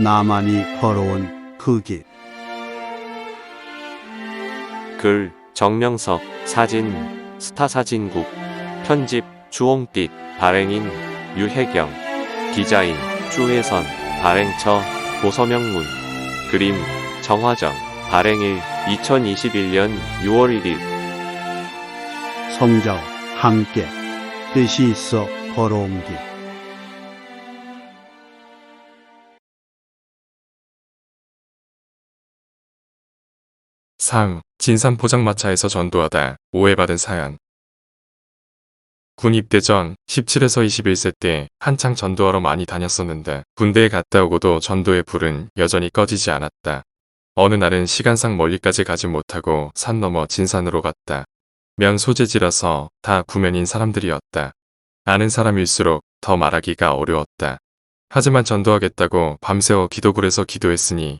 나만이 걸어온 그 길. 글 정명석, 사진 스타사진국, 편집 주홍빛, 발행인 유혜경, 디자인 주혜선, 발행처 고서명문, 그림 정화정, 발행일 2021년 6월 1일. 성자와 함께 뜻이 있어 걸어온 길. 상, 진산 포장마차에서 전도하다 오해받은 사연. 군 입대 전 17에서 21세 때 한창 전도하러 많이 다녔었는데 군대에 갔다 오고도 전도의 불은 여전히 꺼지지 않았다. 어느 날은 시간상 멀리까지 가지 못하고 산 넘어 진산으로 갔다. 면 소재지라서 다 구면인 사람들이었다. 아는 사람일수록 더 말하기가 어려웠다. 하지만 전도하겠다고 밤새워 기도굴에서 기도했으니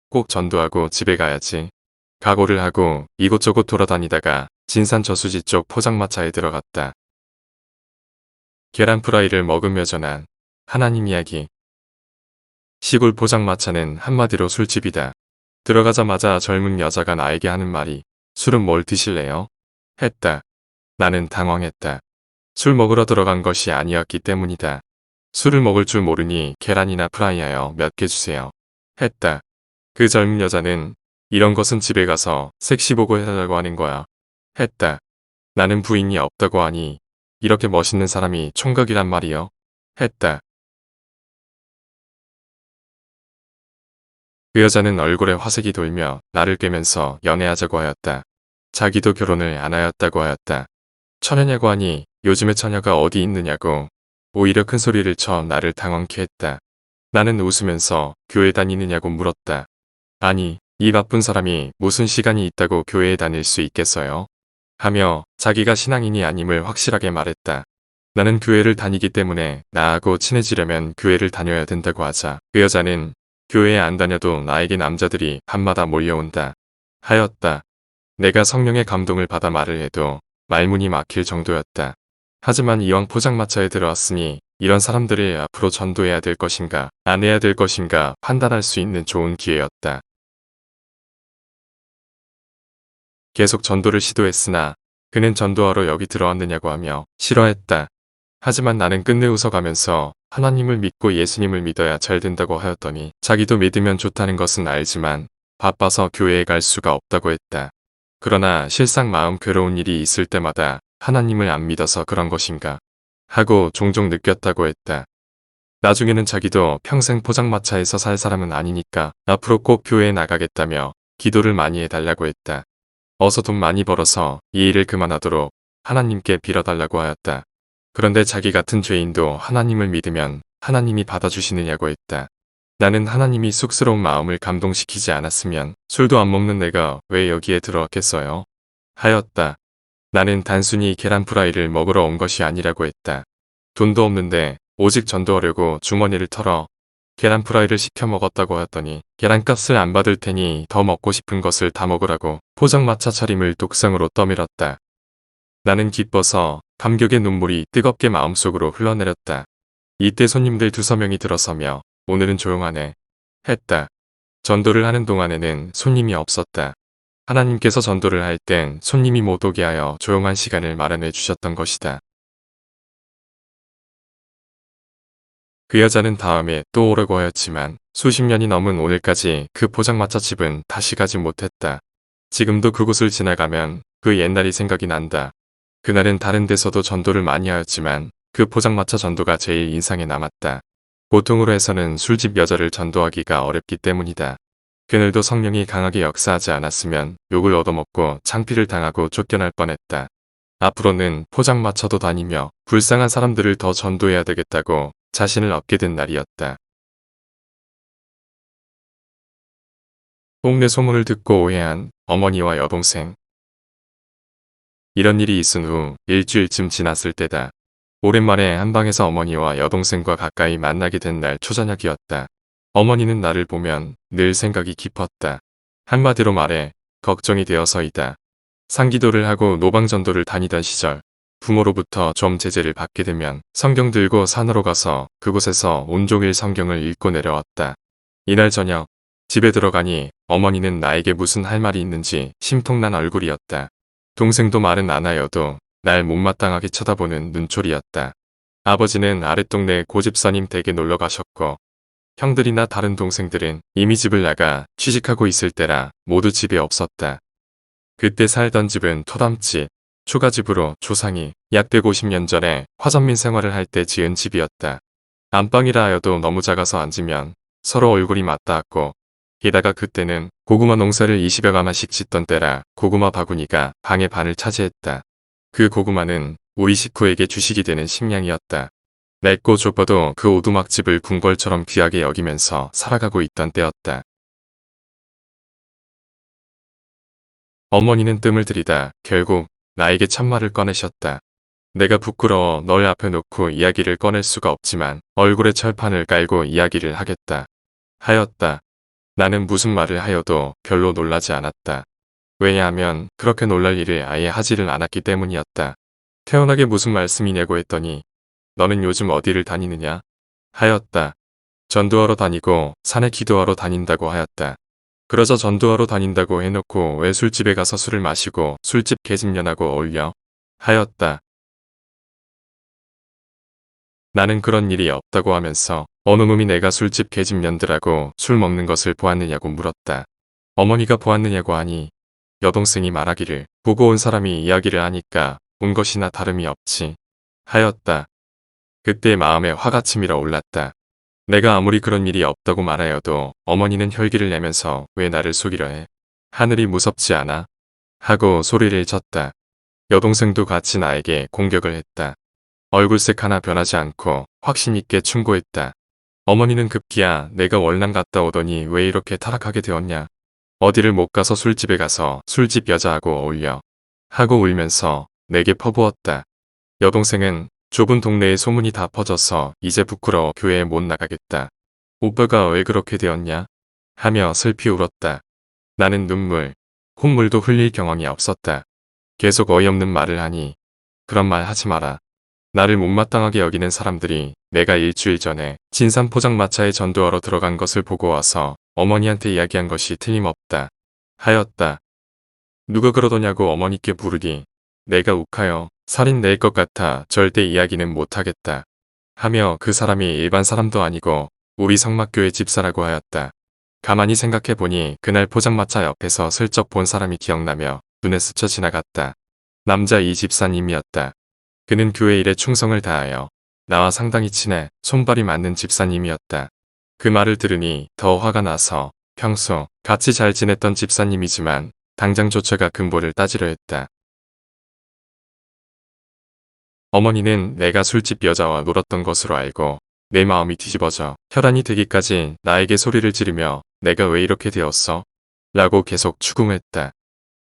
꼭 전도하고 집에 가야지. 각오를 하고 이곳저곳 돌아다니다가 진산 저수지 쪽 포장마차에 들어갔다. 계란 프라이를 먹으며 전한 하나님 이야기. 시골 포장마차는 한마디로 술집이다. 들어가자마자 젊은 여자가 나에게 하는 말이 술은 뭘 드실래요? 했다. 나는 당황했다. 술 먹으러 들어간 것이 아니었기 때문이다. 술을 먹을 줄 모르니 계란이나 프라이하여 몇 개 주세요. 했다. 그 젊은 여자는 이런 것은 집에 가서 섹시 보고 해달라고 하는 거야. 했다. 나는 부인이 없다고 하니 이렇게 멋있는 사람이 총각이란 말이요. 했다. 그 여자는 얼굴에 화색이 돌며 나를 꿰면서 연애하자고 하였다. 자기도 결혼을 안 하였다고 하였다. 처녀냐고 하니 요즘에 처녀가 어디 있느냐고 오히려 큰 소리를 쳐 나를 당황케 했다. 나는 웃으면서 교회 다니느냐고 물었다. 아니, 이 바쁜 사람이 무슨 시간이 있다고 교회에 다닐 수 있겠어요? 하며 자기가 신앙인이 아님을 확실하게 말했다. 나는 교회를 다니기 때문에 나하고 친해지려면 교회를 다녀야 된다고 하자 그 여자는 교회에 안 다녀도 나에게 남자들이 밤마다 몰려온다 하였다. 내가 성령의 감동을 받아 말을 해도 말문이 막힐 정도였다. 하지만 이왕 포장마차에 들어왔으니 이런 사람들을 앞으로 전도해야 될 것인가 안 해야 될 것인가 판단할 수 있는 좋은 기회였다. 계속 전도를 시도했으나 그는 전도하러 여기 들어왔느냐고 하며 싫어했다. 하지만 나는 끝내 웃어가면서 하나님을 믿고 예수님을 믿어야 잘 된다고 하였더니 자기도 믿으면 좋다는 것은 알지만 바빠서 교회에 갈 수가 없다고 했다. 그러나 실상 마음 괴로운 일이 있을 때마다 하나님을 안 믿어서 그런 것인가 하고 종종 느꼈다고 했다. 나중에는 자기도 평생 포장마차에서 살 사람은 아니니까 앞으로 꼭 교회에 나가겠다며 기도를 많이 해달라고 했다. 어서 돈 많이 벌어서 이 일을 그만하도록 하나님께 빌어달라고 하였다. 그런데 자기 같은 죄인도 하나님을 믿으면 하나님이 받아주시느냐고 했다. 나는 하나님이 쑥스러운 마음을 감동시키지 않았으면 술도 안 먹는 내가 왜 여기에 들어왔겠어요? 하였다. 나는 단순히 계란 프라이를 먹으러 온 것이 아니라고 했다. 돈도 없는데 오직 전도하려고 주머니를 털어 계란 프라이를 시켜 먹었다고 하였더니 계란값을 안 받을 테니 더 먹고 싶은 것을 다 먹으라고 포장마차 차림을 독상으로 떠밀었다. 나는 기뻐서 감격의 눈물이 뜨겁게 마음속으로 흘러내렸다. 이때 손님들 2~3명이 들어서며 오늘은 조용하네 했다. 전도를 하는 동안에는 손님이 없었다. 하나님께서 전도를 할 땐 손님이 못 오게 하여 조용한 시간을 마련해 주셨던 것이다. 그 여자는 다음에 또 오라고 하였지만 수십 년이 넘은 오늘까지 그 포장마차 집은 다시 가지 못했다. 지금도 그곳을 지나가면 그 옛날이 생각이 난다. 그날은 다른 데서도 전도를 많이 하였지만 그 포장마차 전도가 제일 인상에 남았다. 보통으로 해서는 술집 여자를 전도하기가 어렵기 때문이다. 그날도 성령이 강하게 역사하지 않았으면 욕을 얻어먹고 창피를 당하고 쫓겨날 뻔했다. 앞으로는 포장마차도 다니며 불쌍한 사람들을 더 전도해야 되겠다고 자신을 얻게 된 날이었다. 동네 소문을 듣고 오해한 어머니와 여동생. 이런 일이 있은 후 일주일쯤 지났을 때다. 오랜만에 한방에서 어머니와 여동생과 가까이 만나게 된 날 초저녁이었다. 어머니는 나를 보면 늘 생각이 깊었다. 한마디로 말해 걱정이 되어서이다. 상기도를 하고 노방전도를 다니던 시절 부모로부터 좀 제재를 받게 되면 성경 들고 산으로 가서 그곳에서 온종일 성경을 읽고 내려왔다. 이날 저녁 집에 들어가니 어머니는 나에게 무슨 할 말이 있는지 심통난 얼굴이었다. 동생도 말은 안 하여도 날 못마땅하게 쳐다보는 눈초리였다. 아버지는 아랫동네 고집사님 댁에 놀러 가셨고 형들이나 다른 동생들은 이미 집을 나가 취직하고 있을 때라 모두 집에 없었다. 그때 살던 집은 토담집, 초가집으로 조상이 약 150년 전에 화전민 생활을 할 때 지은 집이었다. 안방이라 하여도 너무 작아서 앉으면 서로 얼굴이 맞닿았고 게다가 그때는 고구마 농사를 20여 가마씩 짓던 때라 고구마 바구니가 방의 반을 차지했다. 그 고구마는 우리 식구에게 주식이 되는 식량이었다. 맵고 좁아도 그 오두막집을 궁궐처럼 귀하게 여기면서 살아가고 있던 때였다. 어머니는 뜸을 들이다 결국 나에게 참말을 꺼내셨다. 내가 부끄러워 널 앞에 놓고 이야기를 꺼낼 수가 없지만 얼굴에 철판을 깔고 이야기를 하겠다. 하였다. 나는 무슨 말을 하여도 별로 놀라지 않았다. 왜냐하면 그렇게 놀랄 일을 아예 하지를 않았기 때문이었다. 태연하게 무슨 말씀이냐고 했더니 너는 요즘 어디를 다니느냐? 하였다. 전도하러 다니고 산에 기도하러 다닌다고 하였다. 그러자 전도하러 다닌다고 해놓고 왜 술집에 가서 술을 마시고 술집 계집년하고 어울려? 하였다. 나는 그런 일이 없다고 하면서 어느 놈이 내가 술집 계집년들하고 술 먹는 것을 보았느냐고 물었다. 어머니가 보았느냐고 하니 여동생이 말하기를 보고 온 사람이 이야기를 하니까 온 것이나 다름이 없지. 하였다. 그때 마음에 화가 치밀어 올랐다. 내가 아무리 그런 일이 없다고 말하여도 어머니는 혈기를 내면서 왜 나를 속이려 해? 하늘이 무섭지 않아? 하고 소리를 쳤다. 여동생도 같이 나에게 공격을 했다. 얼굴색 하나 변하지 않고 확신 있게 충고했다. 어머니는 급기야 내가 월남 갔다 오더니 왜 이렇게 타락하게 되었냐? 어디를 못 가서 술집에 가서 술집 여자하고 어울려. 하고 울면서 내게 퍼부었다. 여동생은 좁은 동네에 소문이 다 퍼져서 이제 부끄러워 교회에 못 나가겠다. 오빠가 왜 그렇게 되었냐? 하며 슬피 울었다. 나는 눈물, 콧물도 흘릴 경험이 없었다. 계속 어이없는 말을 하니 그런 말 하지 마라. 나를 못마땅하게 여기는 사람들이 내가 일주일 전에 진산 포장마차에 전도하러 들어간 것을 보고 와서 어머니한테 이야기한 것이 틀림없다. 하였다. 누가 그러더냐고 어머니께 부르니 내가 욱하여 살인 낼 것 같아 절대 이야기는 못하겠다. 하며 그 사람이 일반 사람도 아니고 우리 성막교회 집사라고 하였다. 가만히 생각해보니 그날 포장마차 옆에서 슬쩍 본 사람이 기억나며 눈에 스쳐 지나갔다. 남자 이 집사님이었다. 그는 교회 일에 충성을 다하여 나와 상당히 친해 손발이 맞는 집사님이었다. 그 말을 들으니 더 화가 나서 평소 같이 잘 지냈던 집사님이지만 당장 조처가 근본을 따지려 했다. 어머니는 내가 술집 여자와 놀았던 것으로 알고 내 마음이 뒤집어져 혈안이 되기까지 나에게 소리를 지르며 내가 왜 이렇게 되었어? 라고 계속 추궁했다.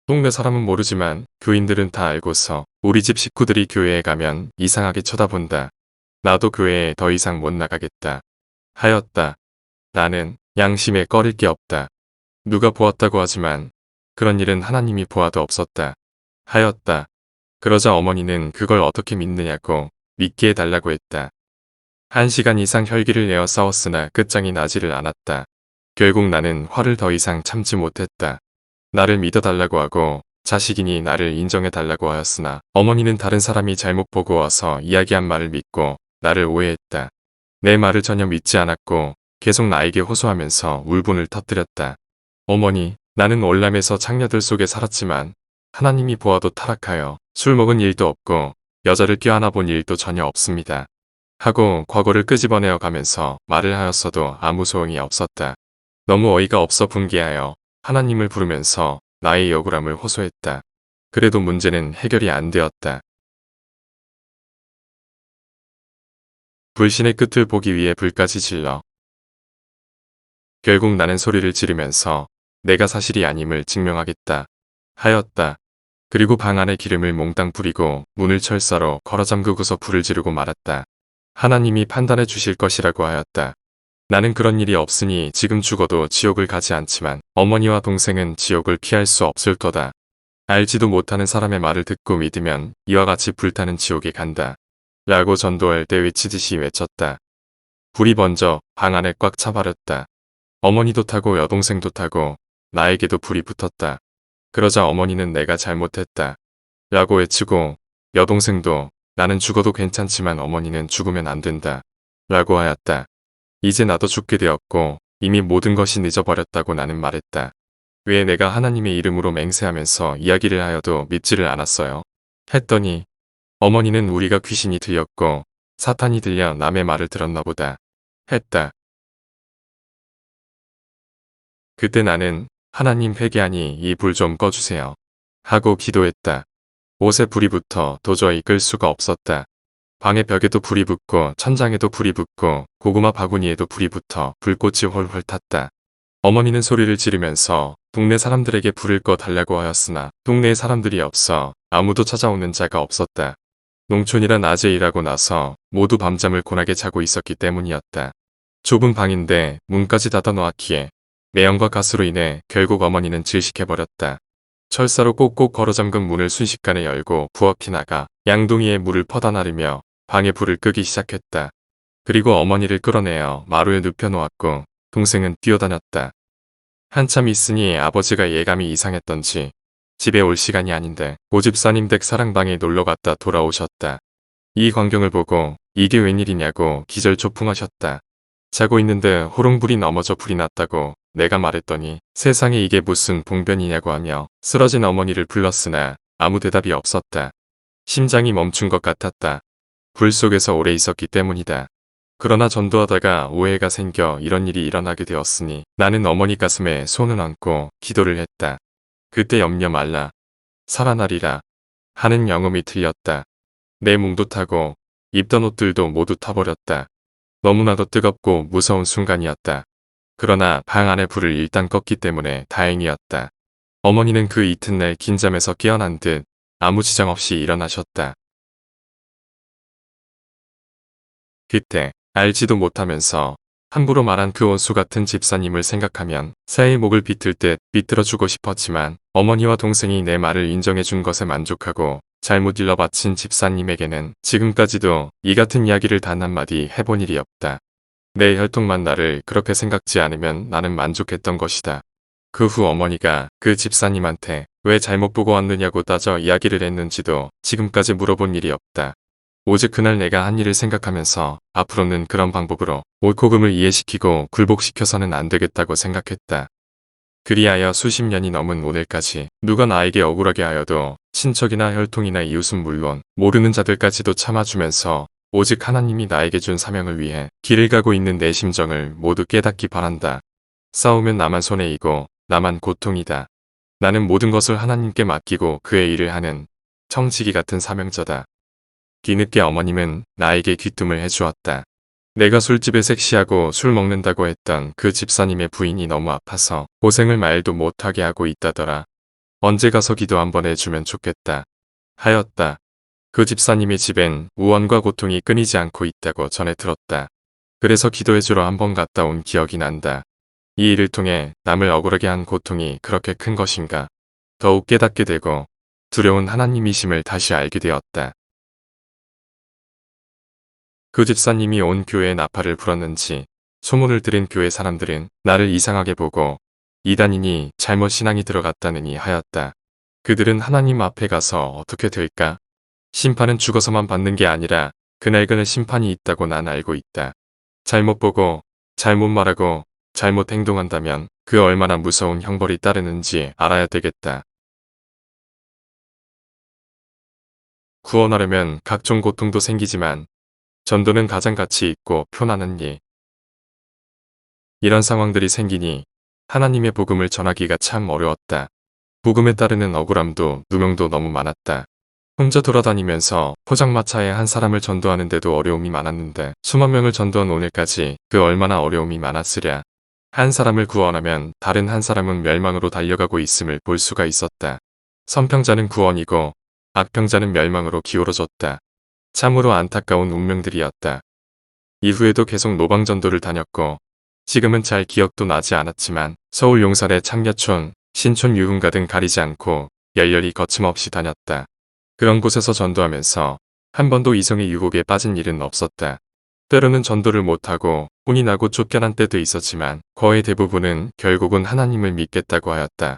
동네 사람은 모르지만 교인들은 다 알고서 우리 집 식구들이 교회에 가면 이상하게 쳐다본다. 나도 교회에 더 이상 못 나가겠다. 하였다. 나는 양심에 꺼릴 게 없다. 누가 보았다고 하지만 그런 일은 하나님이 보아도 없었다. 하였다. 그러자 어머니는 그걸 어떻게 믿느냐고 믿게 해달라고 했다. 1시간 이상 혈기를 내어 싸웠으나 끝장이 나지를 않았다. 결국 나는 화를 더 이상 참지 못했다. 나를 믿어달라고 하고 자식이니 나를 인정해달라고 하였으나 어머니는 다른 사람이 잘못 보고 와서 이야기한 말을 믿고 나를 오해했다. 내 말을 전혀 믿지 않았고 계속 나에게 호소하면서 울분을 터뜨렸다. 어머니, 나는 월남에서 창녀들 속에 살았지만 하나님이 보아도 타락하여 술 먹은 일도 없고 여자를 껴안아 본 일도 전혀 없습니다. 하고 과거를 끄집어내어 가면서 말을 하였어도 아무 소용이 없었다. 너무 어이가 없어 분개하여 하나님을 부르면서 나의 억울함을 호소했다. 그래도 문제는 해결이 안 되었다. 불신의 끝을 보기 위해 불까지 질러. 결국 나는 소리를 지르면서 내가 사실이 아님을 증명하겠다. 하였다. 그리고 방 안에 기름을 몽땅 뿌리고 문을 철사로 걸어 잠그고서 불을 지르고 말았다. 하나님이 판단해 주실 것이라고 하였다. 나는 그런 일이 없으니 지금 죽어도 지옥을 가지 않지만 어머니와 동생은 지옥을 피할 수 없을 거다. 알지도 못하는 사람의 말을 듣고 믿으면 이와 같이 불타는 지옥에 간다. 라고 전도할 때 외치듯이 외쳤다. 불이 번져 방 안에 꽉 차버렸다. 어머니도 타고 여동생도 타고 나에게도 불이 붙었다. 그러자 어머니는 내가 잘못했다 라고 외치고 여동생도 나는 죽어도 괜찮지만 어머니는 죽으면 안 된다 라고 하였다. 이제 나도 죽게 되었고 이미 모든 것이 늦어버렸다고 나는 말했다. 왜 내가 하나님의 이름으로 맹세하면서 이야기를 하여도 믿지를 않았어요? 했더니 어머니는 우리가 귀신이 들렸고 사탄이 들려 남의 말을 들었나 보다 했다. 그때 나는 하나님 회개하니 이 불 좀 꺼주세요 하고 기도했다. 옷에 불이 붙어 도저히 끌 수가 없었다. 방의 벽에도 불이 붙고 천장에도 불이 붙고 고구마 바구니에도 불이 붙어 불꽃이 홀홀 탔다. 어머니는 소리를 지르면서 동네 사람들에게 불을 꺼 달라고 하였으나 동네에 사람들이 없어 아무도 찾아오는 자가 없었다. 농촌이라 낮에 일하고 나서 모두 밤잠을 고나게 자고 있었기 때문이었다. 좁은 방인데 문까지 닫아 놓았기에 매연과 가스로 인해 결국 어머니는 질식해버렸다. 철사로 꼭꼭 걸어 잠근 문을 순식간에 열고 부엌에 나가 양동이에 물을 퍼다 나르며 방에 불을 끄기 시작했다. 그리고 어머니를 끌어내어 마루에 눕혀놓았고 동생은 뛰어다녔다. 한참 있으니 아버지가 예감이 이상했던지 집에 올 시간이 아닌데 고집사님 댁 사랑방에 놀러갔다 돌아오셨다. 이 광경을 보고 이게 웬일이냐고 기절초풍하셨다. 자고 있는데 호롱불이 넘어져 불이 났다고 내가 말했더니 세상에 이게 무슨 봉변이냐고 하며 쓰러진 어머니를 불렀으나 아무 대답이 없었다. 심장이 멈춘 것 같았다. 불 속에서 오래 있었기 때문이다. 그러나 전도하다가 오해가 생겨 이런 일이 일어나게 되었으니 나는 어머니 가슴에 손을 얹고 기도를 했다. 그때 염려 말라. 살아나리라. 하는 영음이 들렸다. 내 몽도 타고 입던 옷들도 모두 타버렸다. 너무나도 뜨겁고 무서운 순간이었다. 그러나 방 안의 불을 일단 껐기 때문에 다행이었다. 어머니는 그 이튿날 긴잠에서 깨어난 듯 아무 지장 없이 일어나셨다. 그때 알지도 못하면서 함부로 말한 그 원수 같은 집사님을 생각하면 새의 목을 비틀 듯 비틀어주고 싶었지만 어머니와 동생이 내 말을 인정해준 것에 만족하고 잘못 일러 바친 집사님에게는 지금까지도 이 같은 이야기를 단 한마디 해본 일이 없다. 내 혈통만 나를 그렇게 생각지 않으면 나는 만족했던 것이다. 그 후 어머니가 그 집사님한테 왜 잘못 보고 왔느냐고 따져 이야기를 했는지도 지금까지 물어본 일이 없다. 오직 그날 내가 한 일을 생각하면서 앞으로는 그런 방법으로 옳고 금을 이해시키고 굴복시켜서는 안 되겠다고 생각했다. 그리하여 수십 년이 넘은 오늘까지 누가 나에게 억울하게 하여도 친척이나 혈통이나 이웃은 물론 모르는 자들까지도 참아주면서 오직 하나님이 나에게 준 사명을 위해 길을 가고 있는 내 심정을 모두 깨닫기 바란다. 싸우면 나만 손해이고 나만 고통이다. 나는 모든 것을 하나님께 맡기고 그의 일을 하는 청지기 같은 사명자다. 뒤늦게 어머님은 나에게 귀뜸을 해주었다. 내가 술집에 섹시하고 술 먹는다고 했던 그 집사님의 부인이 너무 아파서 고생을 말도 못하게 하고 있다더라. 언제 가서 기도 한번 해주면 좋겠다. 하였다. 그 집사님의 집엔 우환과 고통이 끊이지 않고 있다고 전해 들었다. 그래서 기도해주러 한번 갔다 온 기억이 난다. 이 일을 통해 남을 억울하게 한 고통이 그렇게 큰 것인가. 더욱 깨닫게 되고 두려운 하나님이심을 다시 알게 되었다. 그 집사님이 온 교회에 나팔을 불었는지 소문을 들은 교회 사람들은 나를 이상하게 보고 이단이니 잘못 신앙이 들어갔다느니 하였다. 그들은 하나님 앞에 가서 어떻게 될까? 심판은 죽어서만 받는 게 아니라 그날그날 심판이 있다고 난 알고 있다. 잘못 보고 잘못 말하고 잘못 행동한다면 그 얼마나 무서운 형벌이 따르는지 알아야 되겠다. 구원하려면 각종 고통도 생기지만 전도는 가장 가치 있고 표나는 일. 이런 상황들이 생기니 하나님의 복음을 전하기가 참 어려웠다. 복음에 따르는 억울함도 누명도 너무 많았다. 혼자 돌아다니면서 포장마차에 한 사람을 전도하는데도 어려움이 많았는데 수만 명을 전도한 오늘까지 그 얼마나 어려움이 많았으랴. 한 사람을 구원하면 다른 한 사람은 멸망으로 달려가고 있음을 볼 수가 있었다. 선평자는 구원이고 악평자는 멸망으로 기울어졌다. 참으로 안타까운 운명들이었다. 이후에도 계속 노방전도를 다녔고 지금은 잘 기억도 나지 않았지만 서울 용산의 창녀촌, 신촌 유흥가 등 가리지 않고 열렬히 거침없이 다녔다. 그런 곳에서 전도하면서 한 번도 이성의 유혹에 빠진 일은 없었다. 때로는 전도를 못하고 혼이 나고 쫓겨난 때도 있었지만 거의 대부분은 결국은 하나님을 믿겠다고 하였다.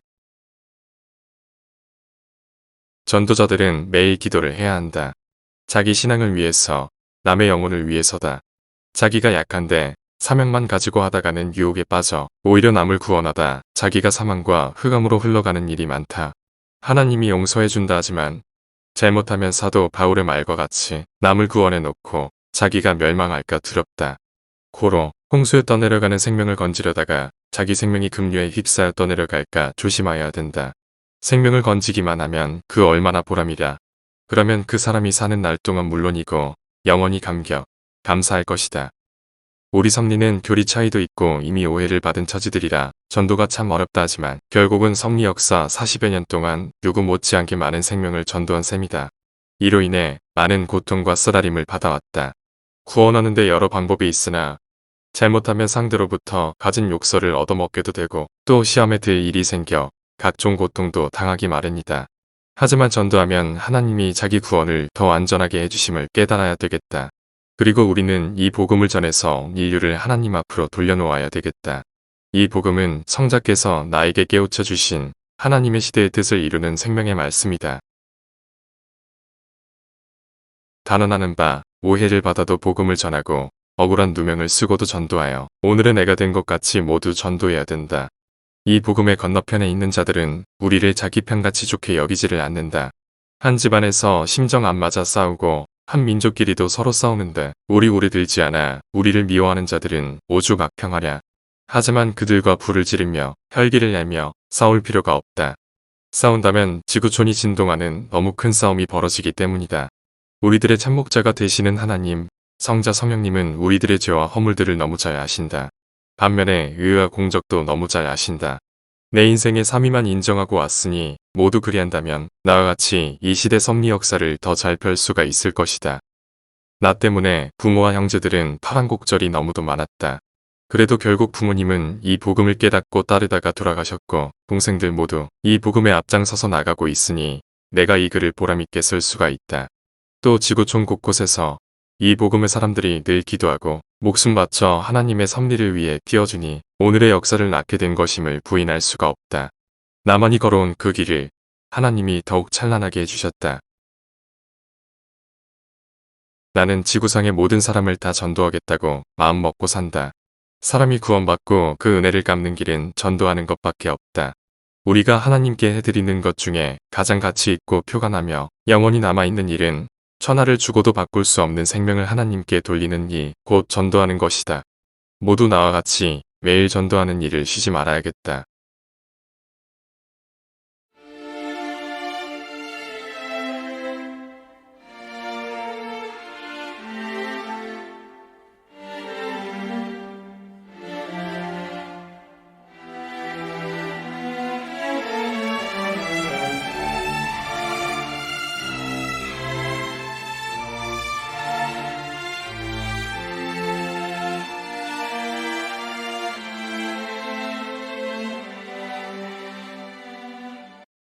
전도자들은 매일 기도를 해야 한다. 자기 신앙을 위해서, 남의 영혼을 위해서다. 자기가 약한데 사명만 가지고 하다가는 유혹에 빠져 오히려 남을 구원하다 자기가 사망과 흑암으로 흘러가는 일이 많다. 하나님이 용서해준다 하지만 잘못하면 사도 바울의 말과 같이 남을 구원해 놓고 자기가 멸망할까 두렵다. 고로 홍수에 떠내려가는 생명을 건지려다가 자기 생명이 급류에 휩싸여 떠내려갈까 조심하여야 된다. 생명을 건지기만 하면 그 얼마나 보람이랴. 그러면 그 사람이 사는 날 동안 물론이고 영원히 감사할 것이다. 우리 섭리는 교리 차이도 있고 이미 오해를 받은 처지들이라 전도가 참 어렵다 하지만 결국은 섭리 역사 40여 년 동안 누구 못지않게 많은 생명을 전도한 셈이다. 이로 인해 많은 고통과 쓰라림을 받아왔다. 구원하는데 여러 방법이 있으나 잘못하면 상대로부터 가진 욕설을 얻어먹게도 되고 또 시험에 들 일이 생겨 각종 고통도 당하기 마련이다. 하지만 전도하면 하나님이 자기 구원을 더 안전하게 해주심을 깨달아야 되겠다. 그리고 우리는 이 복음을 전해서 인류를 하나님 앞으로 돌려놓아야 되겠다. 이 복음은 성자께서 나에게 깨우쳐 주신 하나님의 시대의 뜻을 이루는 생명의 말씀이다. 단언하는 바, 오해를 받아도 복음을 전하고 억울한 누명을 쓰고도 전도하여 오늘의 내가 된 것 같이 모두 전도해야 된다. 이 복음의 건너편에 있는 자들은 우리를 자기 편같이 좋게 여기지를 않는다. 한 집안에서 심정 안 맞아 싸우고 한 민족끼리도 서로 싸우는데 우리 들지 않아 우리를 미워하는 자들은 오죽 악평하랴. 하지만 그들과 불을 지르며 혈기를 내며 싸울 필요가 없다. 싸운다면 지구촌이 진동하는 너무 큰 싸움이 벌어지기 때문이다. 우리들의 참목자가 되시는 하나님, 성자 성령님은 우리들의 죄와 허물들을 너무 잘 아신다. 반면에 의와 공적도 너무 잘 아신다. 내 인생의 3위만 인정하고 왔으니 모두 그리한다면 나와 같이 이 시대 섭리 역사를 더 잘 펼 수가 있을 것이다. 나 때문에 부모와 형제들은 파란곡절이 너무도 많았다. 그래도 결국 부모님은 이 복음을 깨닫고 따르다가 돌아가셨고 동생들 모두 이 복음에 앞장서서 나가고 있으니 내가 이 글을 보람있게 쓸 수가 있다. 또 지구촌 곳곳에서 이 복음의 사람들이 늘 기도하고 목숨 바쳐 하나님의 섭리를 위해 뛰어주니 오늘의 역사를 낳게 된 것임을 부인할 수가 없다. 나만이 걸어온 그 길을 하나님이 더욱 찬란하게 해주셨다. 나는 지구상의 모든 사람을 다 전도하겠다고 마음먹고 산다. 사람이 구원받고 그 은혜를 갚는 길은 전도하는 것밖에 없다. 우리가 하나님께 해드리는 것 중에 가장 가치 있고 표가 나며 영원히 남아있는 일은 천하를 주고도 바꿀 수 없는 생명을 하나님께 돌리는 일, 곧 전도하는 것이다. 모두 나와 같이 매일 전도하는 일을 쉬지 말아야겠다.